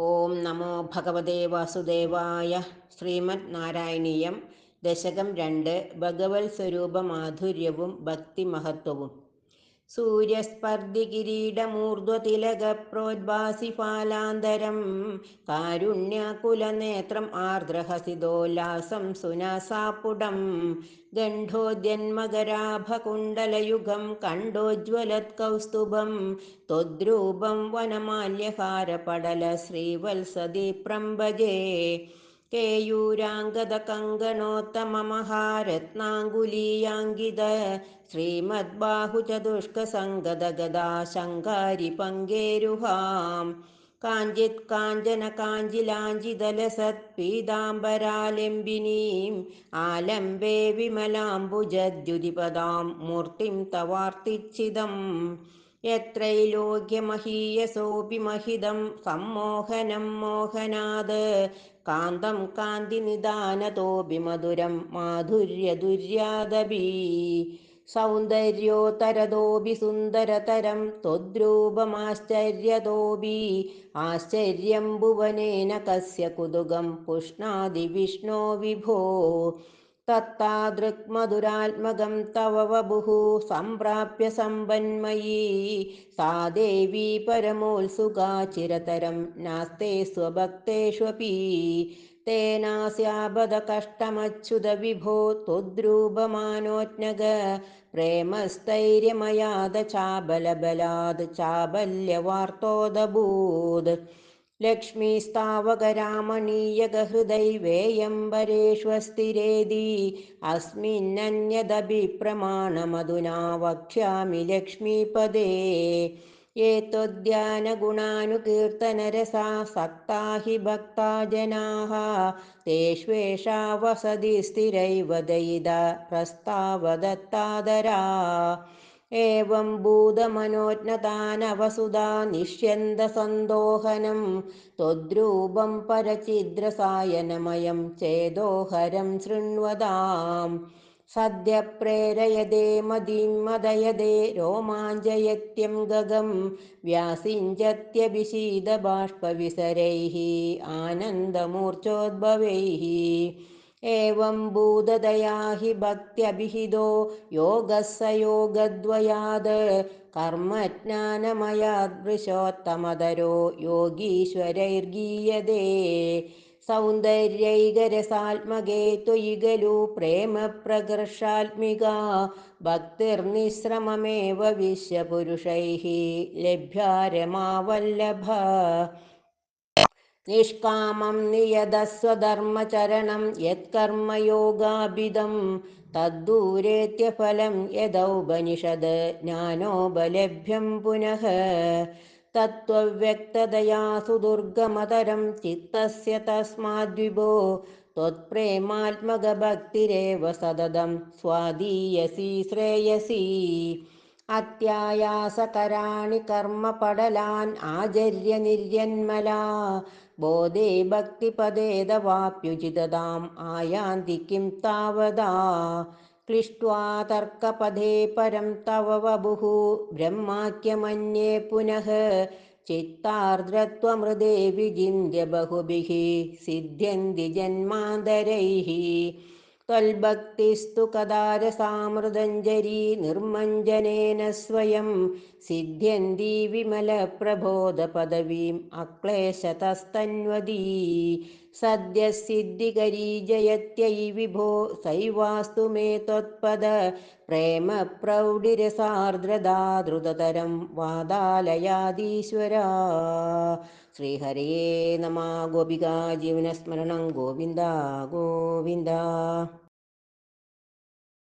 ഓം നമോ ഭഗവതേ വാസുദേവായ. ശ്രീമദ്നാരായണീയം ദശകം 2. ഭഗവത് സ്വരൂപ മാധുര്യവും ഭക്തിമഹത്വവും. സൂര്യസ്പർദ്ധികിരീടമൂർധ്വതിലകപ്രോദ്ഭാസിഫാലാന്തരം കാരുണ്യാകുലനേത്രം ആർദ്രഹസിതോല്ലാസം സുനാസാപുടം ഗണ്ഡോദ്യന്മകരാഭകുണ്ടലയുഗം കണ്ടോജ്വലത്കൗസ്തുഭം ത്വദ്രൂപം വനമാല്യഹാരപടല ശ്രീവത്സദീപ്രം ഭജേ. കേയൂരാംഗദകങ്കണോത്തമമഹാരത്നാങ്കുലീയാങ്കിത ശ്രീമദ്ബാഹുചതുഷ്കസംഗദഗദാ ശങ്കാരി പങ്കേരുഹാം കാഞ്ചിത് കാഞ്ചന കാഞ്ചിലാഞ്ചിതലസത് പീതാംബരാലംബിനീം ആലംബേ വിമലാംബുജദ്യുതിപദാം മൂർത്തിം തവാർത്തിച്ഛിതം. യത്രൈലോക്യമഹീയസോऽപി മഹിതം സമ്മോഹനം മോഹനാത് കാന്തം കാന്തിനിദാനതോऽപി മധുരം മാധുര്യദുര്യാദപി. സൗന്ദര്യോത്തരതോऽപി സുന്ദരതരം ത്വദ്രൂപമാശ്ചര്യതോऽപി ആശ്ചര്യം ഭുവനേന കസ്യ കുതുകം പുഷ്ണാതി വിഷ്ണോ വിഭോ. തത്താദൃക്മധുരാത്മകം തവ വപുഃ സംപ്രാപ്യ സമ്പന്മയീ സാ ദേവീ പരമോത്സുകാ ചിരതരം നാസ്തേ സ്വഭക്തേഷ്വപി. തേനാസ്യാപദ കഷ്ടമച്യുത വിഭോ ത്വദ്രൂപമാനോജ്ഞക പ്രേമസ്ഥൈര്യമയാദ ചാബലബലാദ് ചാബല്യവാർത്തോദഭൂത്. ലക്ഷ്മീസ്താവകരാമണീയകഹൃദൈവേയംബരേഷ്വസ്ഥിരേതി അസ്മിന്നന്യദഭിപ്രമാണമധുനാ വക്ഷ്യാമി ലക്ഷ്മീപദേ. ये त्वद्ध्यानगुणानुकीर्तनरसासक्ता हि भक्ता जनाः तेष्वेषा वसति स्थिरैव दयिता प्रस्तावदत्तादरा. एवं भूतमनोज्ञतानवसुधा निष्यन्दसन्दोहनं त्वद्रूपं परचिद्रसायनमयं चेदोहरं शृण्वताम्. सद्य प्रेरयदे मदीं मदयदे रोमाञ्चयत्यं गगं व्यासिञ्चत्यभिषीदबाष्पविसरैः आनन्दमूर्च्छोद्भवैः. एवं भूतदया हि भक्त्यभिहितो योगः स योगद्वयाद् कर्मज्ञानमयाद्वृषोत्तमधरो योगीश्वरैर्गीयते. सौन्दर्यैकरसात्मके त्वयि खलु प्रेमप्रकर्षात्मिका भक्तिर्निःश्रममेव विश्वपुरुषैः लभ्या रमावल्लभा. निष्कामं नियतस्वधर्मचरणं यत्कर्मयोगाभिधं तद्दूरेत्यफलं यदौपनिषद् ज्ञानोपलभ्यं पुनः. तत्त्वव्यक्ततया सुदुर्गमतरं चित्तस्य तस्माद्विभो त्वत्प्रेमात्मकभक्तिरेव सततं स्वादीयसी श्रेयसी. अत्यायासकराणि कर्मपडलान् आचर्य निर्यन्मला बोधे भक्तिपदेदवाप्युचितताम् आयान्ति किं तावदा. क्लिष्ट्वा तर्कपदे परं तव वपुः ब्रह्माख्यमन्ये पुनः चित्तार्द्रत्वमृदे विजिन्त्य बहुभिः सिद्ध्यन्ति जन्मान्तरैः. त्वल्भक्तिस्तु कदारसामृतञ्जरी निर्मञ्जनेन स्वयं सिद्ध्यन्ती विमलप्रबोधपदवीम् अक्लेशतस्तन्वती. सद्यः सिद्धिकरी जयत्यै विभो सैवास्तु मे त्वत्पद प्रेमप्रौढिरसार्द्रता द्रुततरं वादालयादीश्वरा. श्रीहरे नमः. गोपिका जीवनस्मरणं गोविन्द गोविन्द.